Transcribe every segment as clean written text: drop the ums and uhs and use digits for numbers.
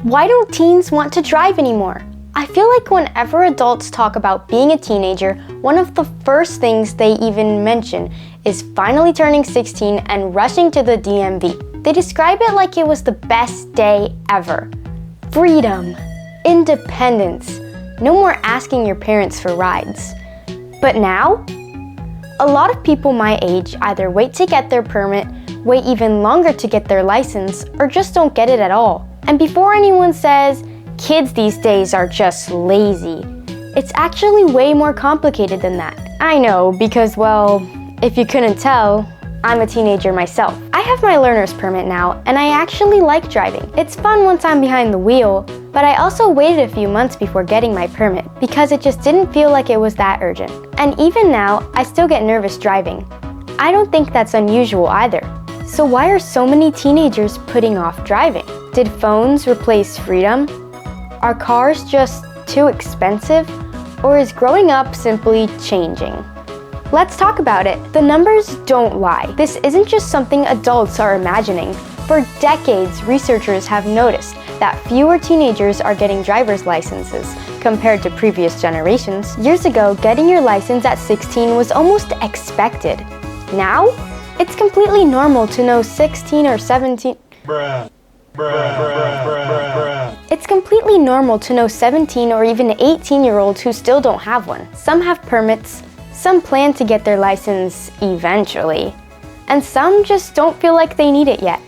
Why don't teens want to drive anymore? I feel like whenever adults talk about being a teenager, one of the first things they even mention is finally turning 16 and rushing to the DMV. They describe it like it was the best day ever. Freedom, independence, no more asking your parents for rides. But now, a lot of people my age either wait to get their permit, wait even longer to get their license, or just don't get it at all. And before anyone says, kids these days are just lazy, it's actually way more complicated than that. I know, because, well, if you couldn't tell, I'm a teenager myself. I have my learner's permit now, and I actually like driving. It's fun once I'm behind the wheel, but I also waited a few months before getting my permit because it just didn't feel like it was that urgent. And even now, I still get nervous driving. I don't think that's unusual either. So why are so many teenagers putting off driving? Did phones replace freedom? Are cars just too expensive? Or is growing up simply changing? Let's talk about it. The numbers don't lie. This isn't just something adults are imagining. For decades, researchers have noticed that fewer teenagers are getting driver's licenses compared to previous generations. Years ago, getting your license at 16 was almost expected. Now, it's completely normal to know 16 or 17. It's completely normal to know 17 or even 18-year-olds who still don't have one. Some have permits, some plan to get their license eventually, and some just don't feel like they need it yet.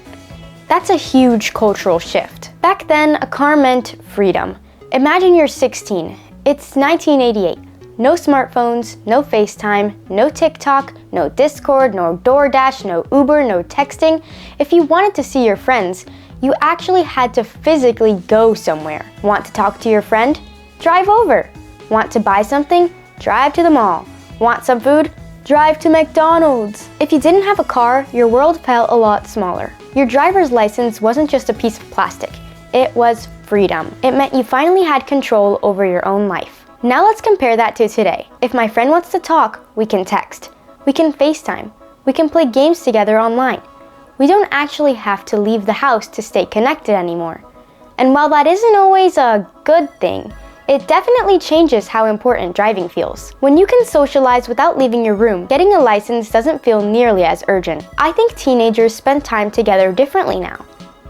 That's a huge cultural shift. Back then, a car meant freedom. Imagine you're 16. It's 1988. No smartphones, no FaceTime, no TikTok, no Discord, no DoorDash, no Uber, no texting. If you wanted to see your friends, you actually had to physically go somewhere. Want to talk to your friend? Drive over. Want to buy something? Drive to the mall. Want some food? Drive to McDonald's. If you didn't have a car, your world felt a lot smaller. Your driver's license wasn't just a piece of plastic. It was freedom. It meant you finally had control over your own life. Now let's compare that to today. If my friend wants to talk, we can text. We can FaceTime. We can play games together online. We don't actually have to leave the house to stay connected anymore. And while that isn't always a good thing, it definitely changes how important driving feels. When you can socialize without leaving your room, getting a license doesn't feel nearly as urgent. I think teenagers spend time together differently now.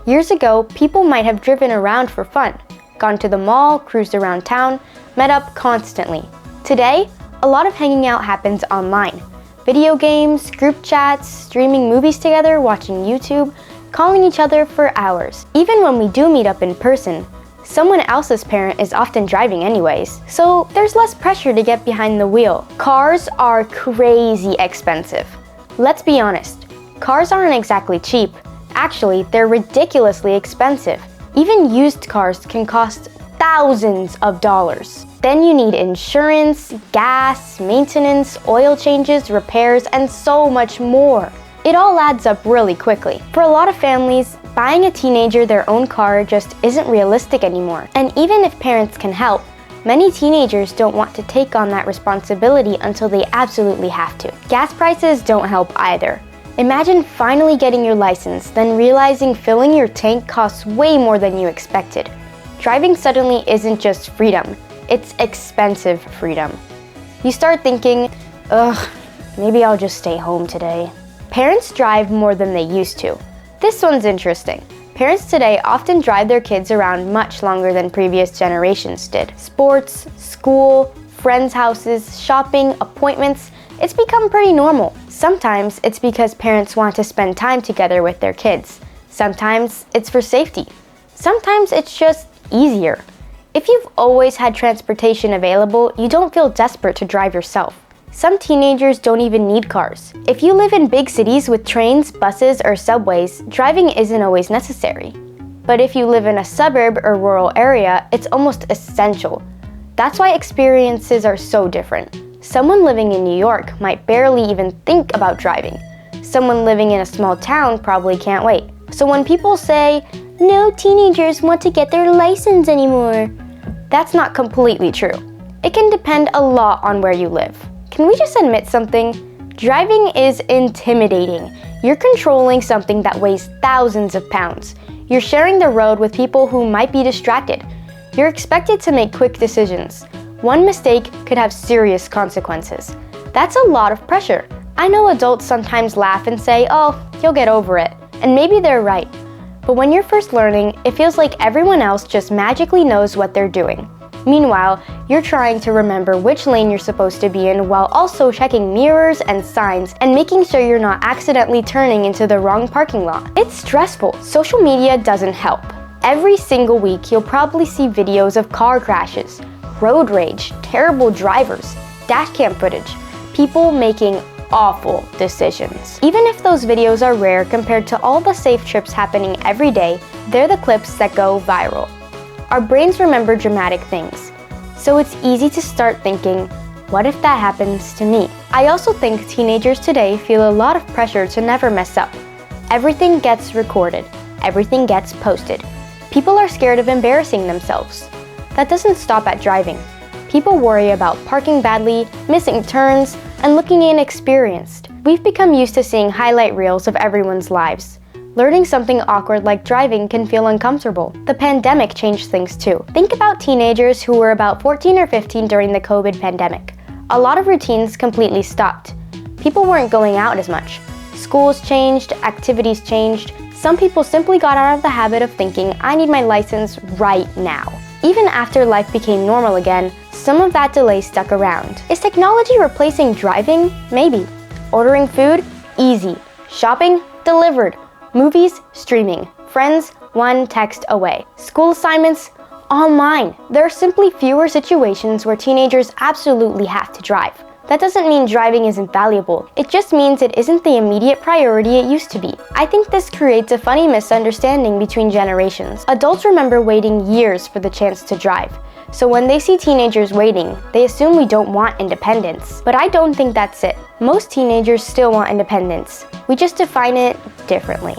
Years ago, people might have driven around for fun, gone to the mall, cruised around town, met up constantly. Today, a lot of hanging out happens online. Video games, group chats, streaming movies together, watching YouTube, calling each other for hours. Even when we do meet up in person, someone else's parent is often driving anyways, so there's less pressure to get behind the wheel. Cars are crazy expensive. Let's be honest, cars aren't exactly cheap. Actually, they're ridiculously expensive. Even used cars can cost thousands of dollars. Then you need insurance, gas, maintenance, oil changes, repairs, and so much more. It all adds up really quickly. For a lot of families, buying a teenager their own car just isn't realistic anymore. And even if parents can help, many teenagers don't want to take on that responsibility until they absolutely have to. Gas prices don't help either. Imagine finally getting your license, then realizing filling your tank costs way more than you expected. Driving suddenly isn't just freedom, it's expensive freedom. You start thinking, maybe I'll just stay home today. Parents drive more than they used to. This one's interesting. Parents today often drive their kids around much longer than previous generations did. Sports, school, friends' houses, shopping, appointments, it's become pretty normal. Sometimes it's because parents want to spend time together with their kids. Sometimes it's for safety. Sometimes it's just easier. If you've always had transportation available, you don't feel desperate to drive yourself. Some teenagers don't even need cars. If you live in big cities with trains, buses, or subways, driving isn't always necessary. But if you live in a suburb or rural area, it's almost essential. That's why experiences are so different. Someone living in New York might barely even think about driving. Someone living in a small town probably can't wait. So when people say, no teenagers want to get their license anymore, that's not completely true. It can depend a lot on where you live. Can we just admit something? Driving is intimidating. You're controlling something that weighs thousands of pounds. You're sharing the road with people who might be distracted. You're expected to make quick decisions. One mistake could have serious consequences. That's a lot of pressure. I know adults sometimes laugh and say, "Oh, you'll get over it." And maybe they're right. But when you're first learning, it feels like everyone else just magically knows what they're doing. Meanwhile, you're trying to remember which lane you're supposed to be in while also checking mirrors and signs and making sure you're not accidentally turning into the wrong parking lot. It's stressful. Social media doesn't help. Every single week, you'll probably see videos of car crashes, road rage, terrible drivers, dash cam footage, people making awful decisions. Even if those videos are rare compared to all the safe trips happening every day, they're the clips that go viral. Our brains remember dramatic things, so it's easy to start thinking, what if that happens to me? I also think teenagers today feel a lot of pressure to never mess up. Everything gets recorded, everything gets posted. People are scared of embarrassing themselves. That doesn't stop at driving. People worry about parking badly, missing turns, and looking inexperienced. We've become used to seeing highlight reels of everyone's lives. Learning something awkward like driving can feel uncomfortable. The pandemic changed things too. Think about teenagers who were about 14 or 15 during the COVID pandemic. A lot of routines completely stopped. People weren't going out as much. Schools changed, activities changed. Some people simply got out of the habit of thinking, I need my license right now. Even after life became normal again, some of that delay stuck around. Is technology replacing driving? Maybe. Ordering food? Easy. Shopping? Delivered. Movies? Streaming. Friends? One text away. School assignments? Online. There are simply fewer situations where teenagers absolutely have to drive. That doesn't mean driving isn't valuable. It just means it isn't the immediate priority it used to be. I think this creates a funny misunderstanding between generations. Adults remember waiting years for the chance to drive. So when they see teenagers waiting, they assume we don't want independence. But I don't think that's it. Most teenagers still want independence. We just define it differently.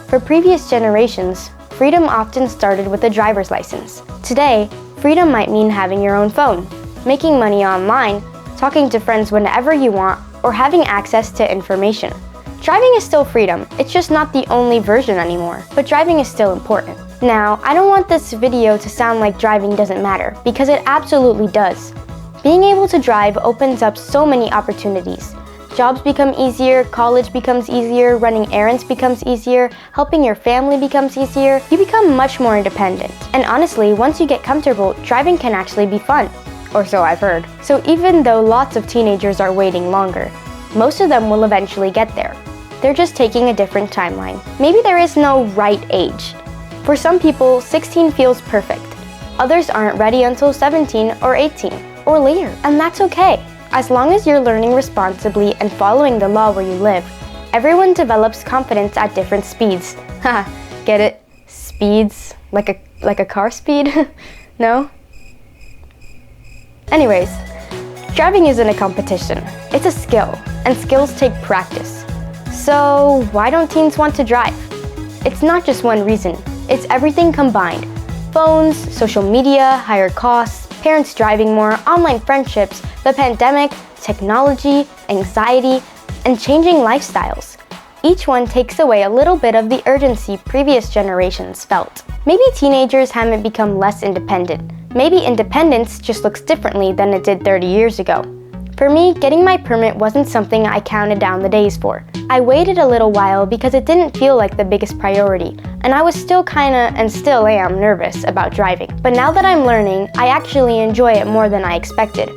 For previous generations, freedom often started with a driver's license. Today, freedom might mean having your own phone, making money online, talking to friends whenever you want, or having access to information. Driving is still freedom. It's just not the only version anymore, but driving is still important. Now, I don't want this video to sound like driving doesn't matter, because it absolutely does. Being able to drive opens up so many opportunities. Jobs become easier, college becomes easier, running errands becomes easier, helping your family becomes easier. You become much more independent. And honestly, once you get comfortable, driving can actually be fun. Or so I've heard. So even though lots of teenagers are waiting longer, most of them will eventually get there. They're just taking a different timeline. Maybe there is no right age. For some people, 16 feels perfect. Others aren't ready until 17 or 18, or later. And that's okay. As long as you're learning responsibly and following the law where you live, everyone develops confidence at different speeds. Haha, get it? Speeds? Like a car speed? No? Anyways, driving isn't a competition. It's a skill, and skills take practice. So why don't teens want to drive? It's not just one reason. It's everything combined. Phones, social media, higher costs, parents driving more, online friendships, the pandemic, technology, anxiety, and changing lifestyles. Each one takes away a little bit of the urgency previous generations felt. Maybe teenagers haven't become less independent. Maybe independence just looks differently than it did 30 years ago. For me, getting my permit wasn't something I counted down the days for. I waited a little while because it didn't feel like the biggest priority, and I was still kinda, and still am, nervous about driving. But now that I'm learning, I actually enjoy it more than I expected.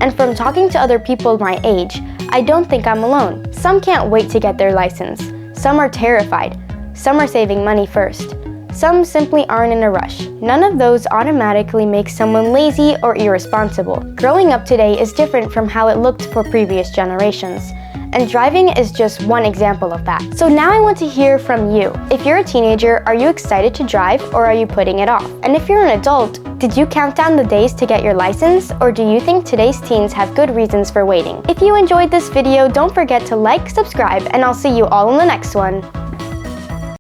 And from talking to other people my age, I don't think I'm alone. Some can't wait to get their license. Some are terrified. Some are saving money first. Some simply aren't in a rush. None of those automatically make someone lazy or irresponsible. Growing up today is different from how it looked for previous generations. And driving is just one example of that. So now I want to hear from you. If you're a teenager, are you excited to drive or are you putting it off? And if you're an adult, did you count down the days to get your license, or do you think today's teens have good reasons for waiting? If you enjoyed this video, don't forget to like, subscribe, and I'll see you all in the next one.